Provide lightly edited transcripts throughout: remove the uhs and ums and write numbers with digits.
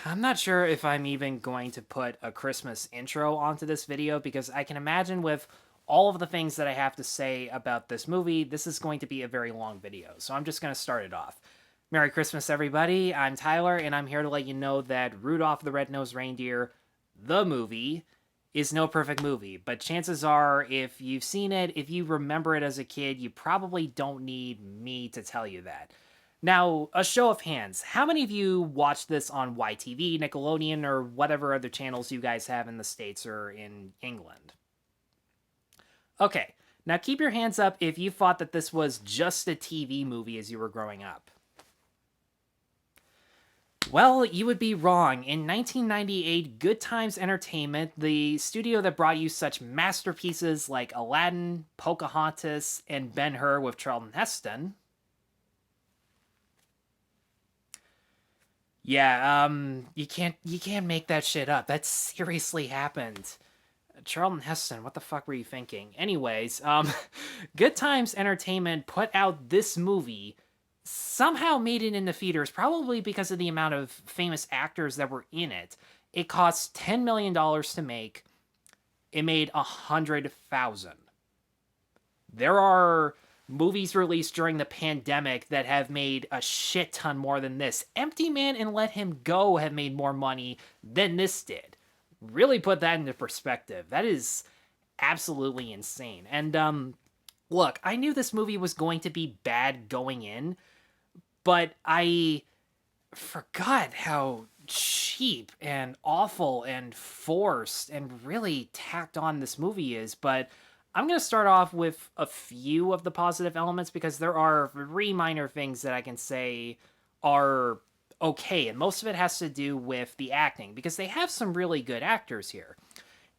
I'm not sure if I'm even going to put a Christmas intro onto this video because I can imagine with all of the things that I have to say about this movie, this is going to be a very long video. So I'm just going to start it off. Merry Christmas, everybody. I'm Tyler, and I'm here to let you know that Rudolph the Red-Nosed Reindeer, the movie, is no perfect movie. But chances are, if you've seen it, if you remember it as a kid, you probably don't need me to tell you that. Now, a show of hands. How many of you watched this on YTV, Nickelodeon, or whatever other channels you guys have in the States or in England? Okay, now keep your hands up if you thought that this was just a TV movie as you were growing up. Well, you would be wrong. In 1998, GoodTimes Entertainment, the studio that brought you such masterpieces like Aladdin, Pocahontas, and Ben-Hur with Charlton Heston. Yeah, you can't make that shit up. That seriously happened. Charlton Heston, what the fuck were you thinking? Anyways, Good Times Entertainment put out this movie, somehow made it into theaters, probably because of the amount of famous actors that were in it. It cost $10 million to make. It made 100,000. There are movies released during the pandemic that have made a shit ton more than this. Empty Man and Let Him Go have made more money than this did. Really put that into perspective. That is absolutely insane. And look, I knew this movie was going to be bad going in, but I forgot how cheap and awful and forced and really tacked on this movie is. But I'm going to start off with a few of the positive elements because there are three minor things that I can say are okay, and most of it has to do with the acting because they have some really good actors here.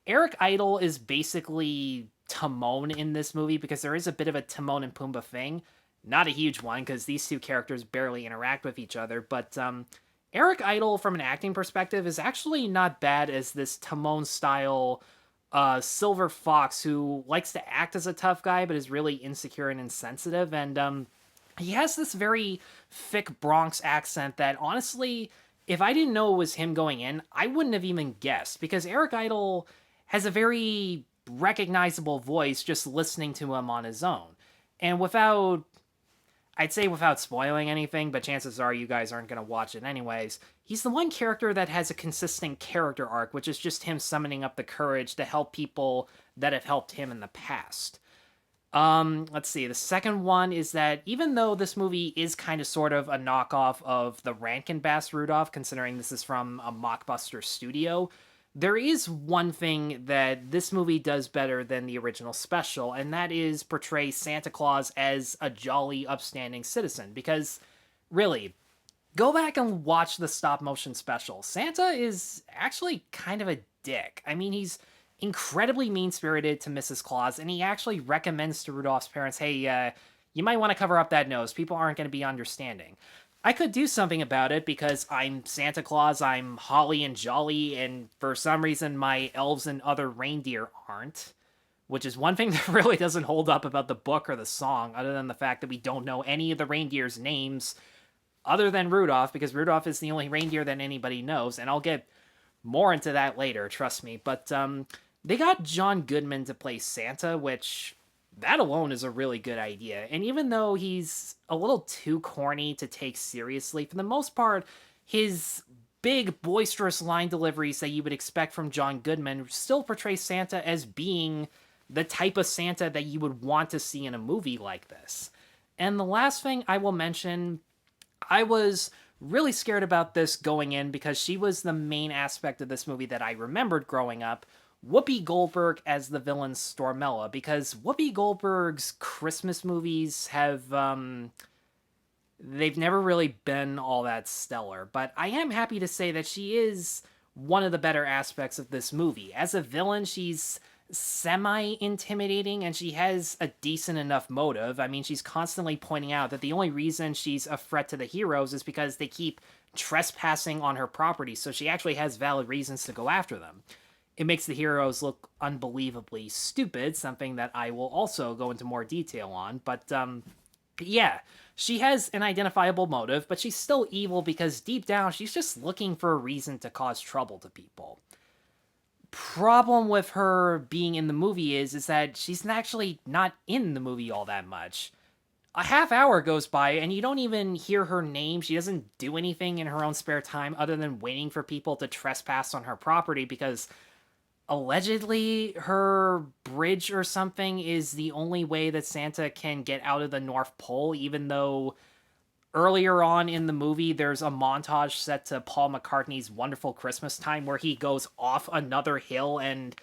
Eric Idle is basically Timon in this movie because there is a bit of a Timon and Pumbaa thing. Not a huge one because these two characters barely interact with each other, but Eric Idle, from an acting perspective, is actually not bad as this Timon style silver fox who likes to act as a tough guy but is really insecure and insensitive, and he has this very thick Bronx accent that, honestly, if I didn't know it was him going in, I wouldn't have even guessed, because Eric Idle has a very recognizable voice just listening to him on his own. And I'd say without spoiling anything, but chances are you guys aren't going to watch it anyways, he's the one character that has a consistent character arc, which is just him summoning up the courage to help people that have helped him in the past. Let's see. The second one is that even though this movie is kind of sort of a knockoff of the Rankin Bass Rudolph, considering this is from a mockbuster studio, there is one thing that this movie does better than the original special, and that is portray Santa Claus as a jolly, upstanding citizen. Because, really, go back and watch the stop-motion special. Santa is actually kind of a dick. I mean, he's incredibly mean-spirited to Mrs. Claus, and he actually recommends to Rudolph's parents, hey, you might want to cover up that nose. People aren't going to be understanding. I could do something about it because I'm Santa Claus, I'm holly and jolly, and for some reason my elves and other reindeer aren't, which is one thing that really doesn't hold up about the book or the song, other than the fact that we don't know any of the reindeers' names other than Rudolph, because Rudolph is the only reindeer that anybody knows, and I'll get more into that later, trust me. But they got John Goodman to play Santa, which, that alone is a really good idea. And even though he's a little too corny to take seriously, for the most part, his big, boisterous line deliveries that you would expect from John Goodman still portray Santa as being the type of Santa that you would want to see in a movie like this. And the last thing I will mention, I was really scared about this going in because she was the main aspect of this movie that I remembered growing up. Whoopi Goldberg as the villain Stormella, because Whoopi Goldberg's Christmas movies have, they've never really been all that stellar, but I am happy to say that she is one of the better aspects of this movie. As a villain, she's semi-intimidating, and she has a decent enough motive. I mean, she's constantly pointing out that the only reason she's a threat to the heroes is because they keep trespassing on her property, so she actually has valid reasons to go after them. It makes the heroes look unbelievably stupid, something that I will also go into more detail on, but Yeah, she has an identifiable motive, but she's still evil because deep down she's just looking for a reason to cause trouble to people. Problem with her being in the movie is that she's actually not in the movie all that much. A half hour goes by and you don't even hear her name. She doesn't do anything in her own spare time other than waiting for people to trespass on her property because allegedly her bridge or something is the only way that Santa can get out of the North Pole, even though earlier on in the movie there's a montage set to Paul McCartney's Wonderful Christmas Time where he goes off another hill and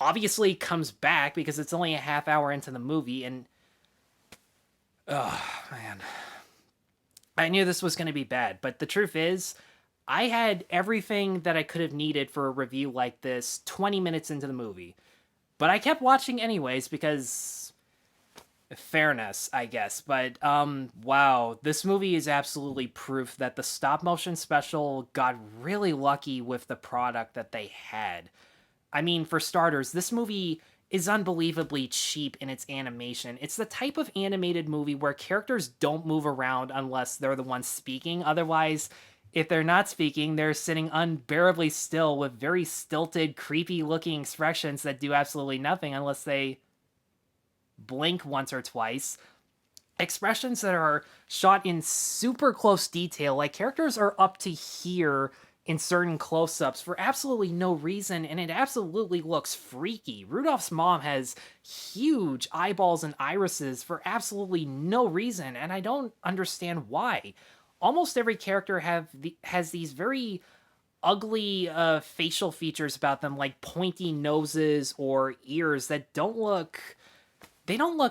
obviously comes back because it's only a half hour into the movie. And oh man, I knew this was going to be bad, but the truth is I had everything that I could have needed for a review like this 20 minutes into the movie. But I kept watching anyways because fairness, I guess. But wow, this movie is absolutely proof that the stop motion special got really lucky with the product that they had. I mean, for starters, this movie is unbelievably cheap in its animation. It's the type of animated movie where characters don't move around unless they're the ones speaking. Otherwise, if they're not speaking, they're sitting unbearably still with very stilted, creepy-looking expressions that do absolutely nothing unless they blink once or twice. Expressions that are shot in super close detail, like characters are up to here in certain close-ups for absolutely no reason, and it absolutely looks freaky. Rudolph's mom has huge eyeballs and irises for absolutely no reason, and I don't understand why. Almost every character has these very ugly facial features about them, like pointy noses or ears that don't look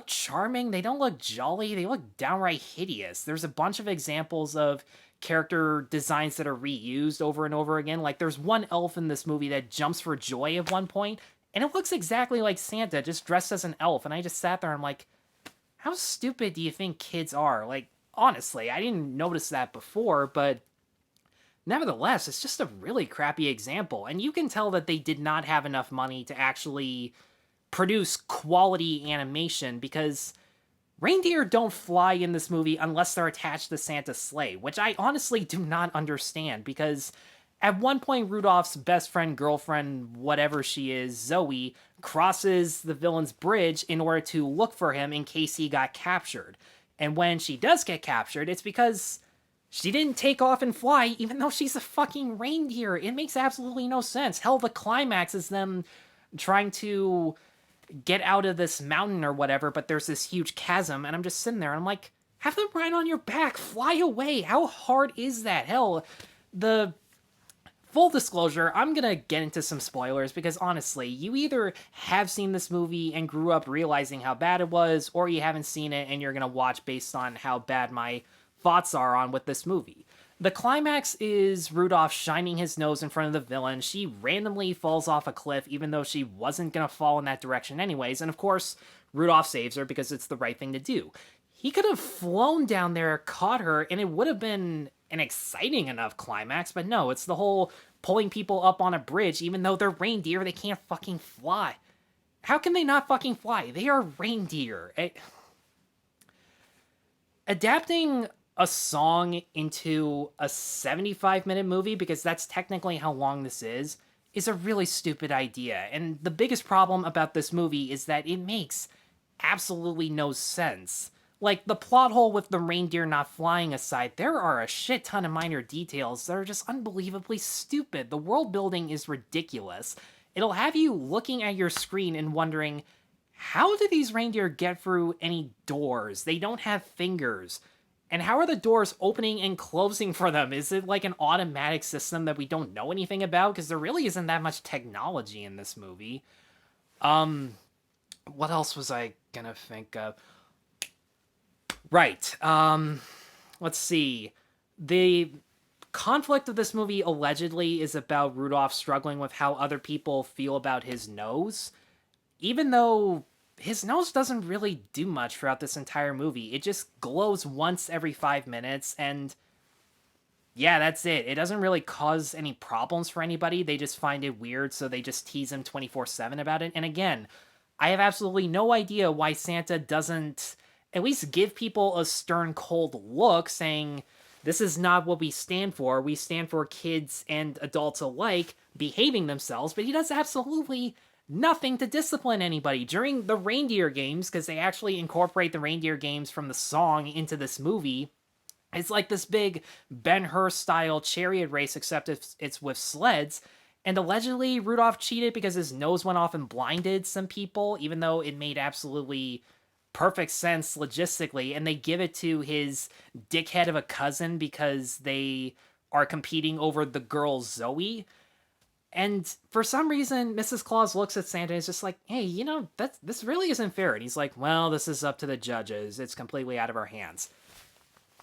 charming, they don't look jolly, they look downright hideous. There's a bunch of examples of character designs that are reused over and over again. Like there's one elf in this movie that jumps for joy at one point, and it looks exactly like Santa, just dressed as an elf. And I just sat there and I'm like, how stupid do you think kids are? Like, honestly, I didn't notice that before, but nevertheless, it's just a really crappy example. And you can tell that they did not have enough money to actually produce quality animation because reindeer don't fly in this movie unless they're attached to Santa's sleigh, which I honestly do not understand because at one point Rudolph's best friend, girlfriend, whatever she is, Zoe, crosses the villain's bridge in order to look for him in case he got captured. And when she does get captured, it's because she didn't take off and fly, even though she's a fucking reindeer. It makes absolutely no sense. Hell, the climax is them trying to get out of this mountain or whatever, but there's this huge chasm, and I'm just sitting there, and I'm like, have them ride on your back, fly away. How hard is that? Hell, the full disclosure, I'm gonna get into some spoilers because honestly, you either have seen this movie and grew up realizing how bad it was, or you haven't seen it and you're gonna watch based on how bad my thoughts are on with this movie. The climax is Rudolph shining his nose in front of the villain. She randomly falls off a cliff even though she wasn't gonna fall in that direction anyways, and of course, Rudolph saves her because it's the right thing to do. He could have flown down there, caught her, and it would have been an exciting enough climax, but no, it's the whole pulling people up on a bridge, even though they're reindeer, they can't fucking fly. How can they not fucking fly? They are reindeer. Adapting a song into a 75-minute movie, because that's technically how long this is a really stupid idea. And the biggest problem about this movie is that it makes absolutely no sense. Like, the plot hole with the reindeer not flying aside, there are a shit ton of minor details that are just unbelievably stupid. The world building is ridiculous. It'll have you looking at your screen and wondering, how do these reindeer get through any doors? They don't have fingers. And how are the doors opening and closing for them? Is it like an automatic system that we don't know anything about? Because there really isn't that much technology in this movie. What else was I gonna think of? Right. Let's see. The conflict of this movie allegedly is about Rudolph struggling with how other people feel about his nose. Even though his nose doesn't really do much throughout this entire movie. It just glows once every 5 minutes, and yeah, that's it. It doesn't really cause any problems for anybody. They just find it weird, so they just tease him 24/7 about it. And again, I have absolutely no idea why Santa doesn't at least give people a stern, cold look saying, this is not what we stand for. We stand for kids and adults alike behaving themselves, but he does absolutely nothing to discipline anybody. During the reindeer games, because they actually incorporate the reindeer games from the song into this movie, it's like this big Ben-Hur style chariot race, except it's with sleds. And allegedly, Rudolph cheated because his nose went off and blinded some people, even though it made absolutely perfect sense logistically. And they give it to his dickhead of a cousin because they are competing over the girl Zoe. And for some reason, Mrs. Claus looks at Santa and is just like, hey, this really isn't fair. And he's like, well, this is up to the judges. It's completely out of our hands.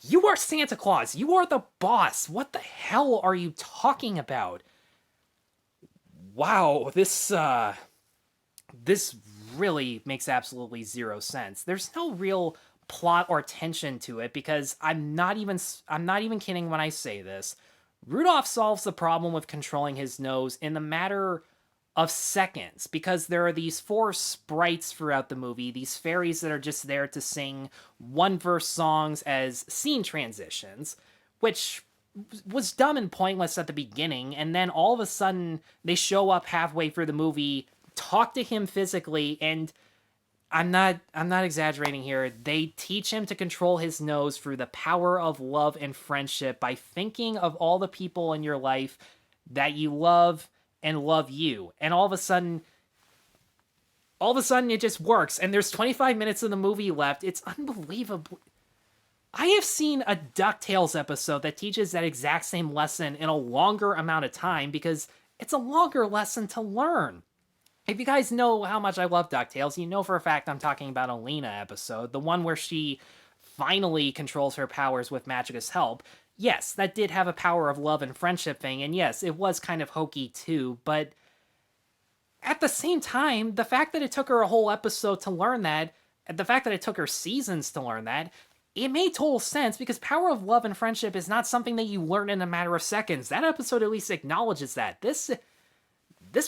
You are Santa Claus. You are the boss. What the hell are you talking about? Wow, this really makes absolutely zero sense. There's no real plot or tension to it because I'm not even kidding when I say this. Rudolph solves the problem with controlling his nose in the matter of seconds because there are these 4 sprites throughout the movie, these fairies that are just there to sing one-verse songs as scene transitions, which was dumb and pointless at the beginning, and then all of a sudden they show up halfway through the movie, talk to him physically, and I'm not exaggerating here. They teach him to control his nose through the power of love and friendship by thinking of all the people in your life that you love and love you. And all of a sudden it just works. And there's 25 minutes of the movie left. It's unbelievable. I have seen a DuckTales episode that teaches that exact same lesson in a longer amount of time because it's a longer lesson to learn. If you guys know how much I love DuckTales, you know for a fact I'm talking about a Lena episode, the one where she finally controls her powers with Magica's help. Yes, that did have a power of love and friendship thing, and yes, it was kind of hokey too, but at the same time, the fact that it took her a whole episode to learn that, the fact that it took her seasons to learn that, it made total sense because power of love and friendship is not something that you learn in a matter of seconds. That episode at least acknowledges that. This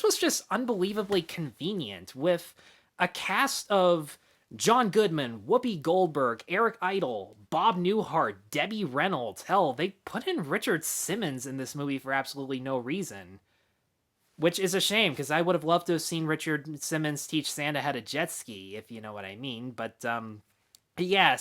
was just unbelievably convenient with a cast of John Goodman, Whoopi Goldberg, Eric Idle, Bob Newhart, Debbie Reynolds. Hell, they put in Richard Simmons in this movie for absolutely no reason. Which is a shame, because I would have loved to have seen Richard Simmons teach Santa how to jet ski, if you know what I mean. But, yeah,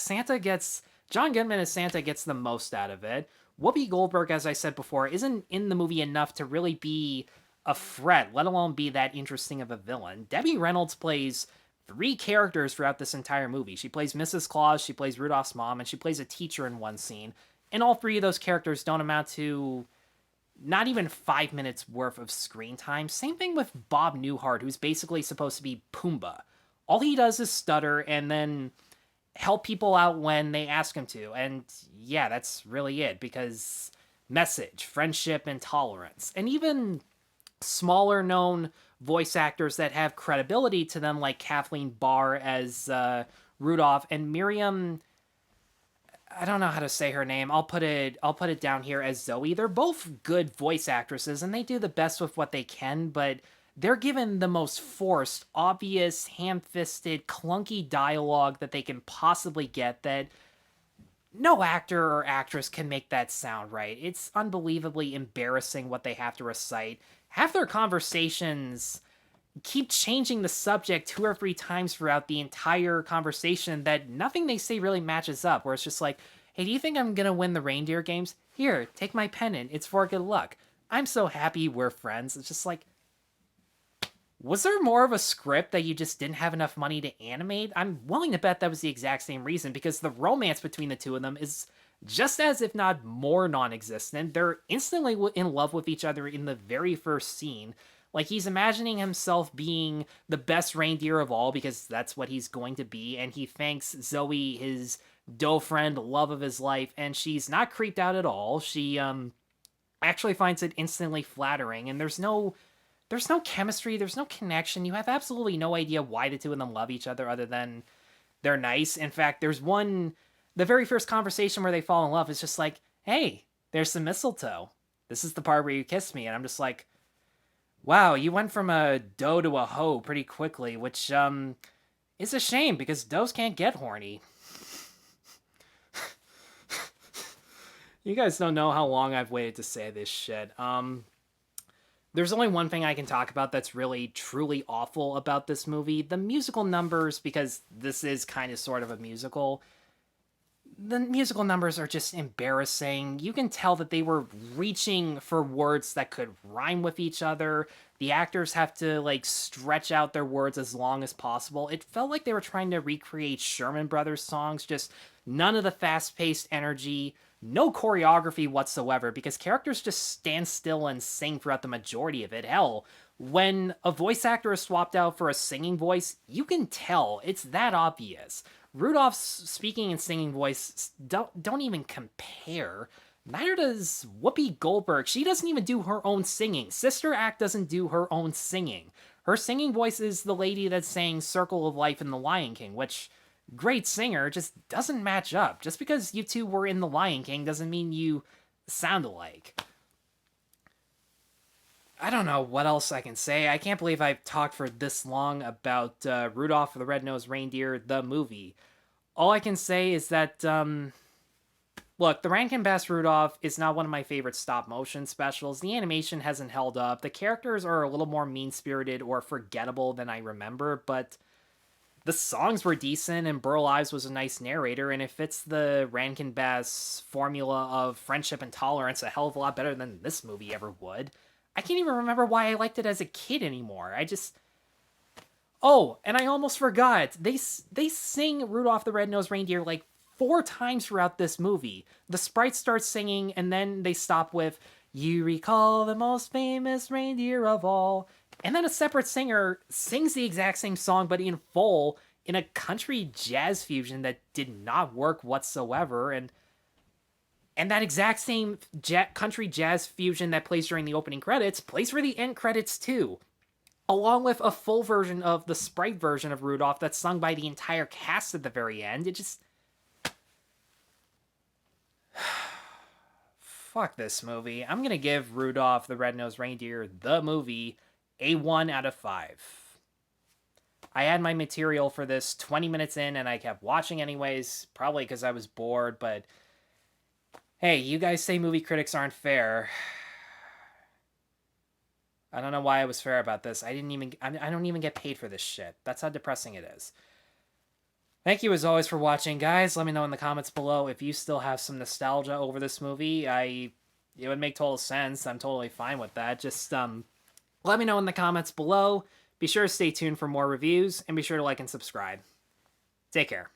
John Goodman as Santa gets the most out of it. Whoopi Goldberg, as I said before, isn't in the movie enough to really be a threat, let alone be that interesting of a villain. Debbie Reynolds plays 3 characters throughout this entire movie. She plays Mrs. Claus, she plays Rudolph's mom, and she plays a teacher in one scene. And all 3 of those characters don't amount to not even 5 minutes worth of screen time. Same thing with Bob Newhart, who's basically supposed to be Pumbaa. All he does is stutter and then help people out when they ask him to. And yeah, that's really it, because message, friendship, and tolerance. And even smaller known voice actors that have credibility to them, like Kathleen Barr as Rudolph, and Miriam, I don't know how to say her name, I'll put it down here as Zoe. They're both good voice actresses and they do the best with what they can, but they're given the most forced, obvious, ham-fisted, clunky dialogue that they can possibly get that no actor or actress can make that sound right. It's unbelievably embarrassing what they have to recite. Half their conversations keep changing the subject 2 or 3 times throughout the entire conversation that nothing they say really matches up, where it's just like, hey, do you think I'm gonna win the reindeer games? Here, take my pennant, it's for good luck. I'm so happy we're friends. It's just like, was there more of a script that you just didn't have enough money to animate? I'm willing to bet that was the exact same reason, because the romance between the 2 of them is just as, if not more, non-existent. They're instantly in love with each other in the very first scene. Like, he's imagining himself being the best reindeer of all, because that's what he's going to be, and he thanks Zoe, his doe friend, love of his life, and she's not creeped out at all. She, actually finds it instantly flattering, and there's no chemistry, there's no connection. You have absolutely no idea why the 2 of them love each other other than they're nice. In fact, there's the very first conversation where they fall in love is just like, hey, there's some mistletoe. This is the part where you kiss me. And I'm just like, wow, you went from a doe to a hoe pretty quickly, which is a shame because does can't get horny. You guys don't know how long I've waited to say this shit. There's only one thing I can talk about that's really, truly awful about this movie. The musical numbers, because this is kind of sort of a musical. The musical numbers are just embarrassing. You can tell that they were reaching for words that could rhyme with each other. The actors have to, like, stretch out their words as long as possible. It felt like they were trying to recreate Sherman Brothers songs, just none of the fast-paced energy, no choreography whatsoever, because characters just stand still and sing throughout the majority of it. Hell, when a voice actor is swapped out for a singing voice, you can tell. It's that obvious. Rudolph's speaking and singing voice don't even compare. Neither does Whoopi Goldberg. She doesn't even do her own singing. Sister Act doesn't do her own singing. Her singing voice is the lady that sang Circle of Life in The Lion King, which, great singer, just doesn't match up. Just because you two were in The Lion King doesn't mean you sound alike. I don't know what else I can say. I can't believe I've talked for this long about Rudolph the Red-Nosed Reindeer, the movie. All I can say is that, look, the Rankin-Bass Rudolph is not one of my favorite stop-motion specials. The animation hasn't held up. The characters are a little more mean-spirited or forgettable than I remember, but the songs were decent, and Burl Ives was a nice narrator, and it fits the Rankin-Bass formula of friendship and tolerance a hell of a lot better than this movie ever would. I can't even remember why I liked it as a kid anymore. Oh, and I almost forgot. They sing Rudolph the Red-Nosed Reindeer like 4 times throughout this movie. The sprite starts singing, and then they stop with, "You recall the most famous reindeer of all." And then a separate singer sings the exact same song, but in full, in a country jazz fusion that did not work whatsoever. And that exact same country jazz fusion that plays during the opening credits plays for the end credits too, along with a full version of the sprite version of Rudolph that's sung by the entire cast at the very end. It just... Fuck this movie. I'm gonna give Rudolph the Red-Nosed Reindeer, the movie, a 1 out of 5. I had my material for this 20 minutes in, and I kept watching anyways, probably because I was bored, but... Hey, you guys say movie critics aren't fair. I don't know why I was fair about this. I don't even get paid for this shit. That's how depressing it is. Thank you as always for watching, guys. Let me know in the comments below if you still have some nostalgia over this movie. It would make total sense. I'm totally fine with that. Just let me know in the comments below. Be sure to stay tuned for more reviews, and be sure to like and subscribe. Take care.